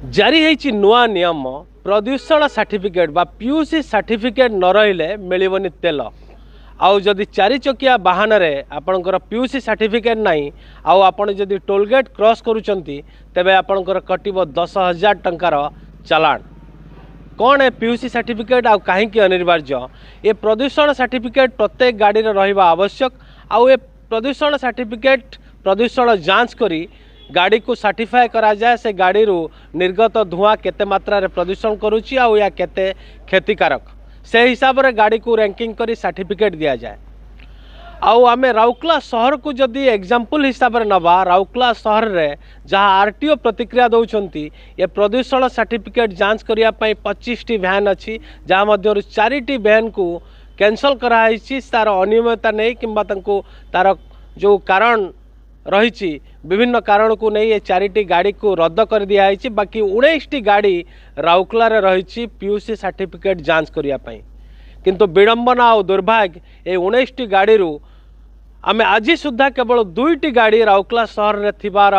जारी है नुआ नियम प्रदूषण सर्टिफिकेट बा पीयूसी सर्टिफिकेट न रहिले मिलबनी तेल आउ जदि चारि चकिया बाहन रे आपणकर पीयूसी सर्टिफिकेट नहीं आउ आपण जदि टोलगेट क्रॉस करूचंती तेबे आपणकर कटिबो 10,000 टंकार चालान। कौन है पीयूसी सर्टिफिकेट आउ कहीं अनिवार्य ये प्रदूषण सर्टिफिकेट प्रत्येक गाड़ी रे रहिबा आवश्यक आउ ये प्रदूषण सर्टिफिकेट प्रदूषण जांच करी गाड़ी को सर्टिफाए करा जाए से गाड़ी रू निर्गत धुआं केते मात्रा रे प्रदूषण करुची आउ या केते क्षतिकारक से हिसाब रे गाड़ी को रैंकिंग करी सर्टिफिकेट दिया जाए। आउ आमे राउरकेला शहर को जदि एग्जाम्पल हिसाब रे नबा राउरकेला शहर रे जहाँ आरटीओ प्रतिक्रिया दौरान ये प्रदूषण सर्टिफिकेट जांच करिया पई 25 टी वैन अच्छी जहाँ मध्य 4 टी वैन को कैंसल कराई तार अनियमितता नहीं किंबा तार जो कारण रही विभिन्न कारण को नहीं ये 4टी गाड़ी को रद्द कर दिया है। बाकी 19टी गाड़ी राउरकेला रे रही पीयूसी सर्टिफिकेट जांच करने किंतु विडंबना और दुर्भाग्य ये 19टी गाड़ी रू आमे आज सुधा केवल 2टी गाड़ी राउरकेला शहर रे थिबार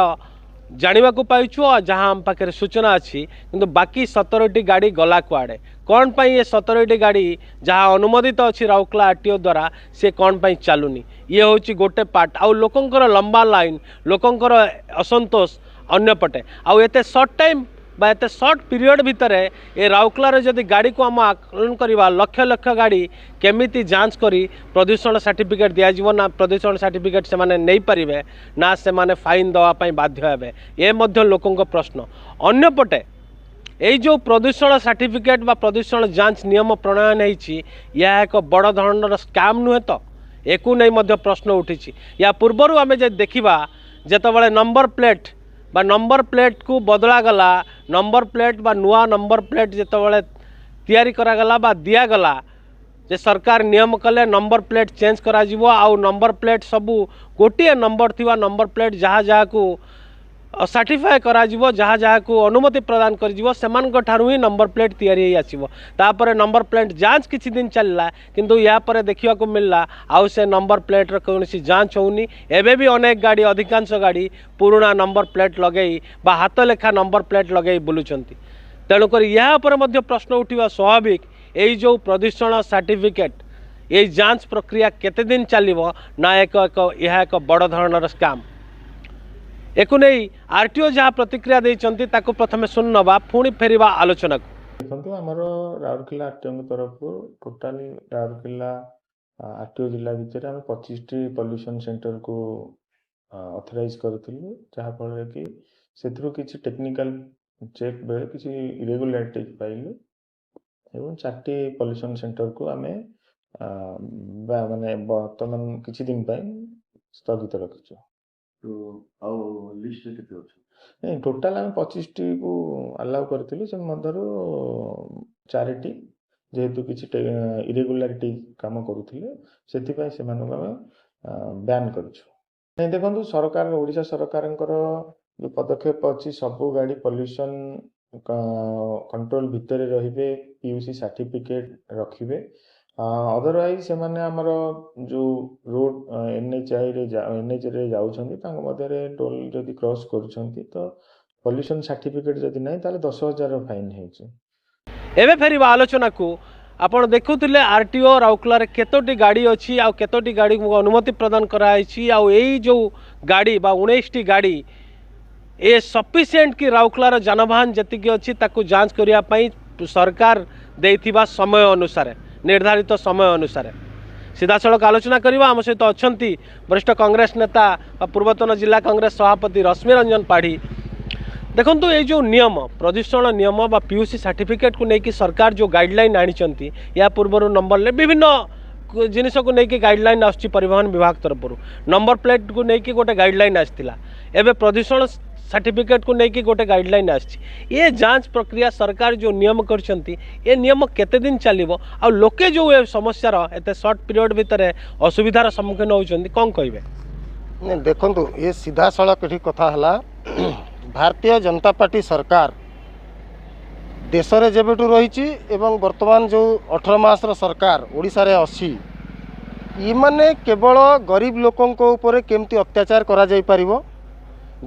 जानिबा को पाइछु और जहां हम पाखे सूचना अच्छी किंतु बाकी 17टी गाड़ी गला कुआड़े कौन पाई ये 17टी गाड़ी जहां अनुमोदित अच्छी राउरकेला आरटीओ द्वारा से कौन पाई चालुनी ये होची गोटे पार्ट आउ लोकंकर लंबा लाइन लोकंकर असंतोष अन्य पटे आउ एते शॉर्ट टाइम बा एते शॉर्ट पीरियड भितर ये राउरकेला जदि गाड़ी को आम आकलन करवा लक्ष लक्ष गाड़ी केमिति जांच करी प्रदूषण सर्टिफिकेट दिज्व ना प्रदूषण सर्टिफिकेट से माने नहीं पारिबे ना से माने फाइन दवाई बाध्य हेबे ये मध्य लोकों प्रश्न। अन्य पटे यही जो प्रदूषण सर्टिफिकेट बा प्रदूषण जांच नियम प्रणयन होती यह एक बड़ धरणर स्कैम नुहे तो एकू नहीं मध्य प्रश्न उठी। या पूर्वर आम देखा जितेबाला नंबर प्लेट को बदला गला नंबर प्लेट बा नुआ नंबर प्लेट जितेबाला तैयारी करागला बा दिगला जे सरकार नियम कले नंबर प्लेट चेंज करा जिवो आउ नंबर प्लेट सबू गोटे नंबर थिवा नंबर प्लेट जहाँ जहाँ को सर्टिफाए करा जिवो जहाँ जहाँ को अनुमति प्रदान कर जिवो सेमानक ठारू ही नंबर प्लेट तैयारी आसीबो तापर नंबर प्लेट जांच किछि दिन चलला किंतु या पर देखिया को मिलला आउ से नंबर प्लेट र कोनोसी जांच होउनी एबे भी अनेक गाड़ी अधिकांश गाड़ी पुराना नंबर प्लेट लगेई बा हाथ लेखा नंबर प्लेट लगेई बुलुचंती। तेणुक या पर मध्य प्रश्न उठिबा स्वाभाविक एई जो प्रदूषण सर्टिफिकेट ये जांच प्रक्रिया केते दिन चलिबो ना एक एक बड़ धरणर स्कैम एक नहीं आरटीओ जहाँ प्रतिक्रिया देइचंती ताको प्रथमे सुननबा पुणी फेरिबा आलोचना को देखो आमर राउरकेला आरटीओ तरफ टोटाली राउरकेला आरटीओ जिला भितर आम 25टी पॉल्यूशन सेंटर को ऑथराइज करथिलु जहाँफल कि से किसी टेक्निकल चेक बेले किसी इरेगुलारिटी पाइलु एवं 4टी पॉल्यूशन सेंटर को आम माने वर्तमान किछि दिन स्थगित रखिछु। तो आउ लिस्ट केते अछि नहीं टोटाल आम 25टी को अलाउ करथिलु से मधरु 4टी जेहेतु किछि इरेगुलारिटी काम करूथिले सेति पय से मानको आम बैन करछु। नहीं देखंतु सरकार ओडिशा सरकारंकर जो पदक्षेप अछि सब गाड़ी पॉल्यूशन कंट्रोल भितर रहिबे पीयूसी सर्टिफिकेट रखिबे अदरवाइज से माने हमर जो रोड एनएच रे जाउछंती तांग मध्यरे टोल जदि क्रॉस करूछंती तो पॉल्यूशन सर्टिफिकेट जदि नहीं ताले 10,000 फाइन हेछि। एबे फेरिबा आलोचना को आपण देखुतिले आरटीओ राउरकेला रे केतोटी गाड़ी अछि आ केतोटी गाड़ी को अनुमति प्रदान कराई छी आ एई जो गाड़ी बा 19टी गाड़ी ए सफिशिएंट कि राउरकेला रे जानवाहन जतिकी अछि ताकू जांच करिया पई सरकार देइथिबा समय अनुसार निर्धारित समय अनुसार सीधा सड़क आलोचना करवा आम सहित अच्छा वरिष्ठ कांग्रेस नेता पूर्वतन जिला कांग्रेस सभापति रश्मि रंजन पाढ़ी देखु ये जो नियम प्रदूषण नियम बा पीयूसी सर्टिफिकेट को लेकिन सरकार जो गाइडलाइन आनी या पूर्व नंबर ले विभिन्न जिनिस को लेकिन गाइडलाइन आसुची परिवहन विभाग तरफ नंबर प्लेट को लेकिन गोटे गाइडलाइन आसाला एवं प्रदूषण सर्टिफिकेट को लेकिन गोटे गाइडलाइन आसी ये जांच प्रक्रिया सरकार जो नियम करछंती ये नियम केते दिन चलिबो आ लोके जो ए समस्यार एते शॉर्ट पीरियड भितर असुविधार सम्मुखीन होउछंती कोन कहबे। नहीं देखंतु ये सीधा सड़क एठी कथा हला भारतीय जनता पार्टी सरकार देश रे जेबेटू रहिछि एवं वर्तमान जो 18 मास रो सरकार ओडिसा रे अछि ई माने केवल गरीब लोकन को ऊपर केमती अत्याचार करा जाई परिबो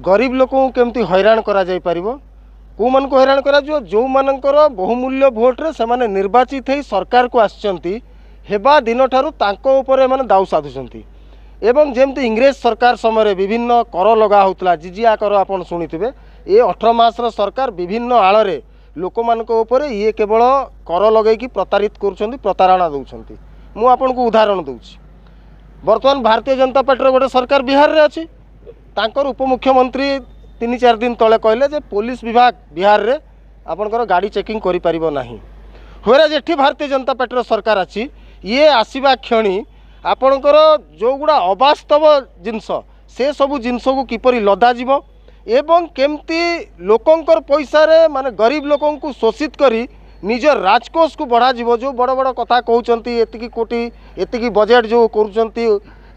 गरीब लोक केमती हैरान करा जाई परिबो कौन को हैरान करा जो मानकर बहुमूल्य भोट्रे से निर्वाचित हो सरकार को आसचंती हेबा दिन ठारू तांको उपरे माने दाऊ साधुचंती एवं जेमती इंग्रेज सरकार समय विभिन्न कर लगा होता जिजिया कर आपन शुणिथिबे ये 18 मासर सरकार विभिन्न आଳରେ लोकमानक उपरे ये केवल कर लगेकी प्रतारित करुछंती प्रतारणा दउछंती। मु आपन को उदाहरण दूची वर्तमान भारतीय जनता पार्टी गोटे सरकार बिहार रे अछि तांकर उपमुख्यमंत्री 3-4 दिन तले कहले जे पुलिस विभाग बिहार रे आपनकर गाड़ी चेकिंग करि परिबो नाही होरे जेठी भारतीय जनता पार्टी सरकार अछि ये आसीबा क्षणी आपणकर जो गुड़ा अवास्तव जिनस से सबू जिनस को किपरि लदा जीवो एवं केमती लोकंकर पैसा रे माने गरीब लोकों को शोषित करी निज राजकोष को बढ़ा जीवो जो बड़ बड़ कथा कहउचंती एतिकी कोटी एतिकी बजेट जो करूचंती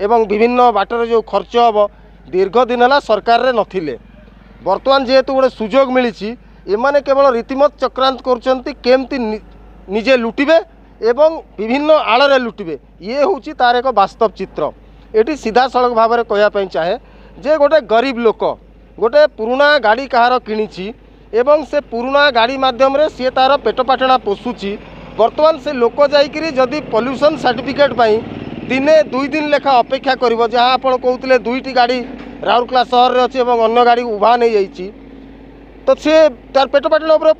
एवं विभिन्न बाटर जो खर्च हम दीर्घ दिन है सरकार रे नथिले वर्तमान जेहेतु गोटे सुजोग मिली एमाने केवल रीतिमत चक्रांत करुचंती केमती निजे लुटिबे एवं विभिन्न आଳରେ लुटिबे ये हूँ तार एक वास्तव चित्र ये सीधा सड़क भाव में कहवाई चाहे जे गोटे गरीब लोक गोटे पुराना गाड़ी कहार किणी एवं से पुराना गाड़ी माध्यम रे सी तार पेट पाटना पोषुची वर्तमान से लोक जाइकरी जदि पॉल्यूशन सर्टिफिकेट पाई दिने 2 दिन लेखा अपेक्षा करिवो जहाँ आपण कहते 2टी गाड़ी राउरकेला सहर रे अछि एवं अन्य गाड़ी उभा नहीं जाइछि तो सी तार पेट पाटना उपर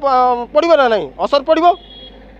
पड़िबो ना नहीं असर पड़िबो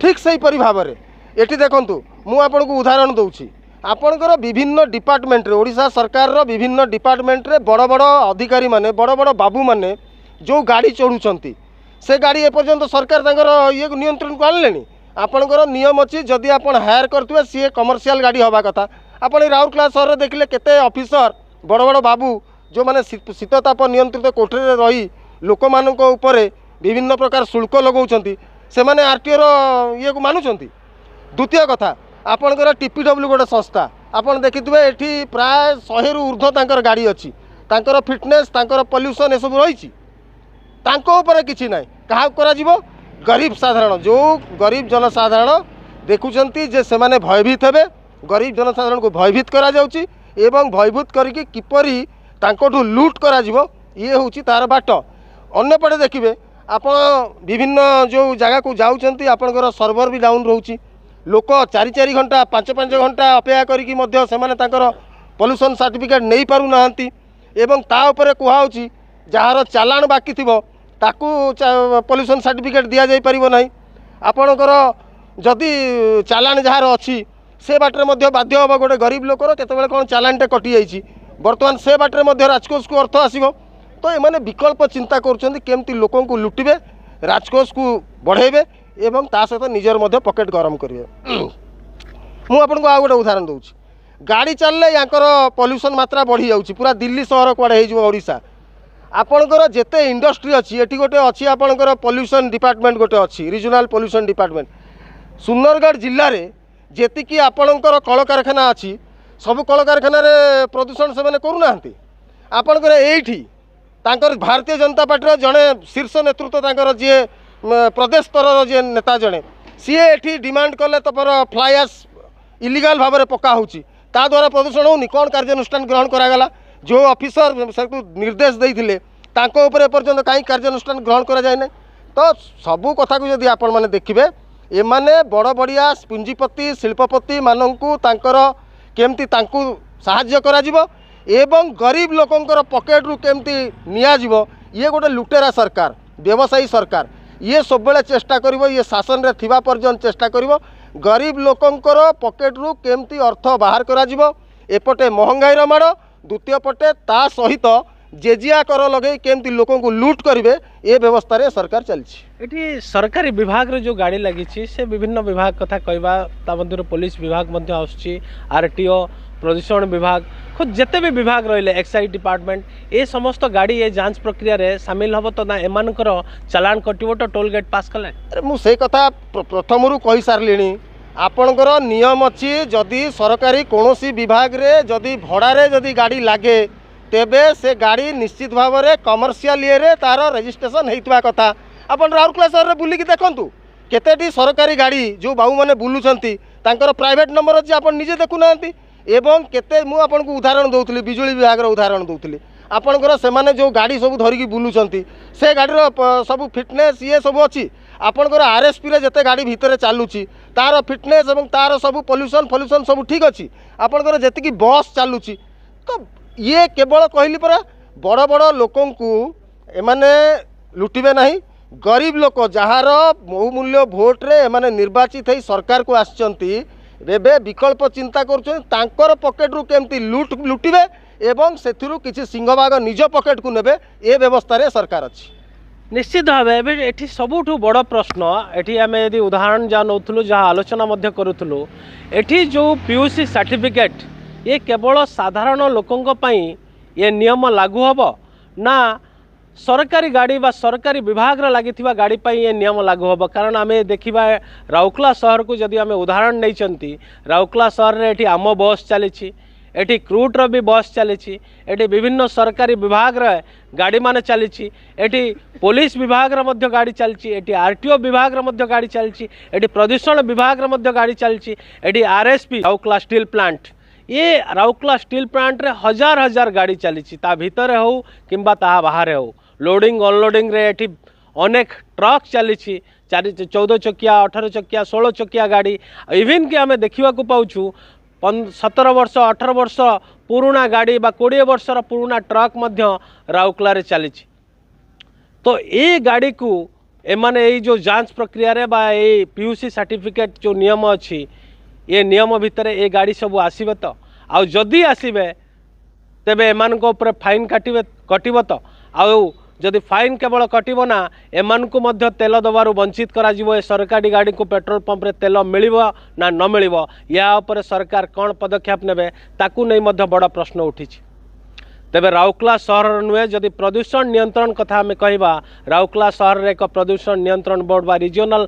ठीक सही परि भाव में एटी देखंतु मु आपन को उदाहरण दउछि आपनकर विभिन्न डिपार्टमेंट रे ओडिशा सरकार रो विभिन्न डिपार्टमेंट रे बड़ बड़ अधिकारी माने बड़ बड़ बाबू माने जो गाड़ी चढ़ुचंती से गाड़ी एपर्यंत सरकार तांकर ये नियंत्रण को आनलेनी आपनकर नियम अछि जदि आपन हायर करथुबे सी कमर्शियल गाड़ी हवा कथा आपन राउरकेला शहर रे देखले केते ऑफिसर बड़ बड़ बाबू जो माने शीतताप नियंत्रित कोठरी रे रही लोक मानक उपरे विभिन्न प्रकार शुल्क लगाउचंती से माने आरटीओ रो ये को मानुचंती। द्वितीय कथा आपनकर टीपीडब्ल्यू गोटे संस्था आपन देखिथिबे एठी प्राय 100 रु ऊर्ध्व तांकर गाड़ी अछि तांकर फिटनेस तांकर पॉल्यूशन ए सब रहिछि तांको ऊपर किछि नै कहा करा जीवो गरीब साधारण जो गरीब जनसाधारण देखुचंती जे से माने भयभीत हेबे गरीब जनसाधारण को भयभीत करा जाउछि एवं भयभीत करिकि किपरि तांकोठु लूट करा जीवो ये होउछि तार बाट अन्य पटे देखिबे आपण विभिन्न जो जगह को जाउचंती आपनकर सर्वर भी डाउन रहउछि लोक 4-4 घंटा 5-5 घंटा अपेक्षा करिकि मध्य सेमाने तांकर पॉल्यूशन सर्टिफिकेट नहीं पारु नाहंती एवं ता उपरे कुहाउछि जहार चालान बाकी थिबो ताकू पॉल्यूशन सर्टिफिकेट दिया जाई परिबो नाही आपनकर जदि चालान जहार अछि से बाटरे मध्य बाध्य हबो गोटे गरीब लोकर केतेबेले कोन चालानटे कटि जाइछि वर्तमान से बाटरे मध्य राजकोष को अर्थ आसीबो तो एमाने विकल्प चिंता करुचंती केमती लोकों को लुटिबे राजकोष को बढ़ेबे एवं ता सहित निजर मध्य पॉकेट गरम करिवे। मु आपन को आ गोटे उदाहरण दूची गाड़ी चलले याकर पॉल्यूशन मात्रा बढ़ी जाउची पूरा दिल्ली शहर कुआडे हे जिवो ओडिशा आपनकर जेते इंडस्ट्री अछि एठी गोटे अछि आपनकर पॉल्यूशन डिपार्टमेंट गोटे अछि रीजनल पॉल्यूशन डिपार्टमेंट सुंदरगढ़ जिल्ला रे जेतिकी आपनकर कल कारखाना अछि सब कल कारखाना रे प्रदूषण से माने करू नाहंती आपनकर एठी तांकर भारतीय जनता पार्टी जड़े शीर्ष नेतृत्व तांकर जे प्रदेश स्तर जे नेता जड़े सी एठी डिमांड कले तपर फ्लाई ऐश इलीगल भाव में पका होची ता द्वारा प्रदूषण होनी कौन कार्यानुष्ठान ग्रहण करागला जो ऑफिसर निर्देश देइथिले तांको ऊपर एपर्यंत कहीं कार्यानुष्ठान ग्रहण करा जाय नै तो सबू कथा को जदि आपण माने देखिबे एमाने बड़ बड़िया पुंजीपति शिल्पपति मानंकु तांकर केमती तांकु साहाय्य करा जिवो एवं गरीब लोकंकर पॉकेट रु केमती निया जिवो ये गोटे लुटेरा सरकार व्यवसायी सरकार ये सब बेले चेष्टा करिवो ये शासन रे थिबा पर्यंत चेष्टा करिवो गरीब लोकंकर पॉकेट रु केमती अर्थ बाहर करा जिवो एपटे महंगाई माड़ द्वितीय पटे ता सहित जेजिया कर लगे केमती लोकों को लूट करिवे ए व्यवस्था रे सरकार चलछि। एठी सरकारी विभाग रे जो गाड़ी लगी से विभिन्न विभाग कथा कहवा ता मध्य पुलिस विभाग मध्य आसुछि आरटीओ प्रदूषण विभाग खुद जिते भी विभाग रहिले एक्साइज डिपार्टमेंट ए समस्त गाड़ी ये जांच प्रक्रिया रे शामिल हबो तो ना एमानकर चालान कटिवो तो टोल गेट पास कले अरे मु से कथा प्रथमरु कहि सारलिनी आपनकर नियम अछि जदि सरकारी कोनोसी विभाग रे जदि भड़ा रे जदि गाड़ी लागे तेबे से गाड़ी निश्चित भाव में कमर्शियल ये रे तार रजिस्ट्रेशन हेतुवा कथा आपन राउरकेला शहर रे बुलिकी देखंतु केतेटी सरकारी गाड़ी जो बाबू माने बुलुचंती तांकर प्राइवेट नंबर अछि आपन निजे देखु नांती एवं केते मु आपन को उदाहरण दउतली बिजुली विभाग रो उदाहरण दउतली आपणकर से जो गाड़ी सब धरिकी बुलूचंती से गाड़ी सब फिटनेस ये सब अच्छी आपणकर आरएसपी रे जते गाड़ी भितर चलुची तार फिटनेस और तार सब पॉल्यूशन फल्यूशन सब ठीक अच्छी आपणकर जेतिकी बस चलुची तो ये केवल कहली परा बड़ बड़ लोकं को एमाने लुटिबे नहीं गरीब लोक जार बहुमूल्य भोट रे एमाने निर्वाचित होई सरकार को आसचंती एबे विकल्प चिंता कर पकेट रु केमती लुटिबे एवं सेथिरु किछि सिंहभाग निज पकेट को नेबे ए व्यवस्था रे सरकार अछि निश्चित भाव एटी सबुठु बड़ प्रश्न एटी आम यदि उदाहरण जहाँ नौलु जहाँ आलोचना मध्य करूँ एटी जो पीयूसी सर्टिफिकेट ये केवल साधारण लोकों पई ये नियम लागू हम ना सरकारी गाड़ी बा सरकारी विभाग लगी गाड़ी पर ये नियम लागू हम कारण आम देखा राउरकेला सहर को जदि आम उदाहरण नहीं राउरकेला सहर में ये आम बस चली एटी क्रूटर भी बस चली एटी विभिन्न सरकारी विभाग गाड़ी मान चली एटी पुलिस विभाग रे गाड़ी चलची एटी आरटीओ विभाग रे गाड़ी चलची एटी प्रदूषण विभाग रे गाड़ी चलची एटी आरएसपी राउरकेला स्टील प्लांट ये राउरकेला स्टील प्लांट रे हजार हजार गाड़ी चली ता भितर हो किंबा ता बाहर हो लोडिंग अनलोडिंग रे एटी अनेक ट्रक चली 14 चकिया 18 चकिया 16 चकिया गाड़ी इवन कि आम देखा पाऊँ 17 वर्ष 18 वर्ष पुराना गाड़ी बा 20 वर्षर पुराना ट्रक मध्य राउरकेला रे चली तो ये गाड़ी को एमाने ये जो जांच प्रक्रिया रे बा ये पीयूसी सर्टिफिकेट जो नियम अच्छी ये नियम भितर ये गाड़ी सब आसबे तो आउ जदि आसबे तेबे एमान को ऊपर फाइन कटिब तो आउ जदि फाइन केवल कटिब ना एमान को मध्य तेल दबारू वंचित करा जिवो ए सरकारी गाड़ी को पेट्रोल पंप रे तेल मिलिबो ना न मिलिबो या ऊपर सरकार कौन पदक्षेप नेबे ताकू नहीं मध्य बड़ प्रश्न उठी तेबे राउरकेला सहर नुहे जदि प्रदूषण नियंत्रण कथा आम कहवा राउरकेला सहर रे एक प्रदूषण नियंत्रण बोर्ड बा रिजनल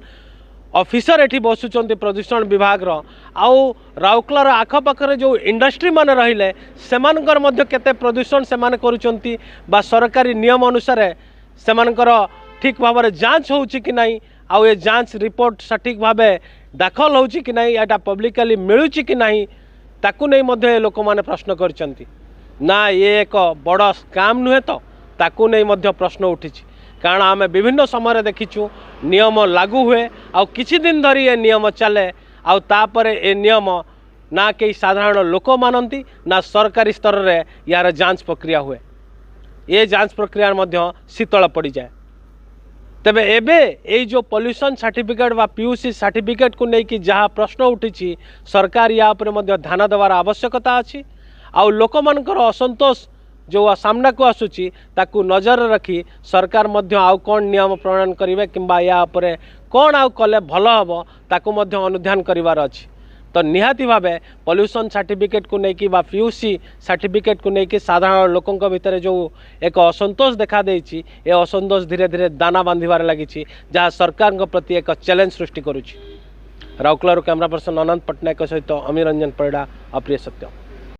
ऑफिसर एठी बसुचंती प्रदूषण विभाग आउ राउरकेलार आखपाखरे जो इंडस्ट्री मान रहिले सेमानकर मध्य केते प्रदूषण सेमाने करूचंती बा सरकारी नियम अनुसार सेमानकर ठीक भाव में जांच होउची कि नहीं आउ ये जांच रिपोर्ट सठिक भाव दाखल होउची कि नहीं एटा पब्लिकली मिलुची कि नहीं ताकू नहीं मध्य लोक माने प्रश्न करचंती ना ये एक बड़ स्काम नुहे तो ताकू नहीं मध्य प्रश्न उठिची कारण आम विभिन्न समय देखीचु नियम लागू हुए आउ किछि दिन धरी ये नियम चले आउ तापरे ए नियम ना कई साधारण लोक मानती ना सरकारी स्तर रे यार जांच प्रक्रिया हुए ये जांच प्रक्रिया मध्य शीतल पड़ जाए तेबे एबे ए जो पॉल्यूशन सर्टिफिकेट बा पीयूसी सर्टिफिकेट को लेकिन जहाँ प्रश्न उठी सरकार या उपरे मध्य ध्यान देवार आवश्यकता अच्छी आउ लोक मानकर असंतोष जो सामना को आसूची ताकू नजर रखी सरकार मध्य आउ कौन नियम प्रणयन करेंगे किंबा या उपरे कौन आउ कले भल हम ताकू मध्य अनुध्यान करिवार अछि तो निहाती भावे पॉल्यूशन सर्टिफिकेट को लेकिन बा पीयूसी सर्टिफिकेट को लेकिन साधारण लोकों भितर जो एक असंतोष देखा देछि ए असंतोष धीरे धीरे दाना बांधिबार लागिछि जहाँ सरकार प्रति एक चैलेंज सृष्टि करुछि। राउरकेला कैमरा पर्सन अनंत पट्टनायक सहित अमीर रंजन परिड़ा अप्रिय सत्य।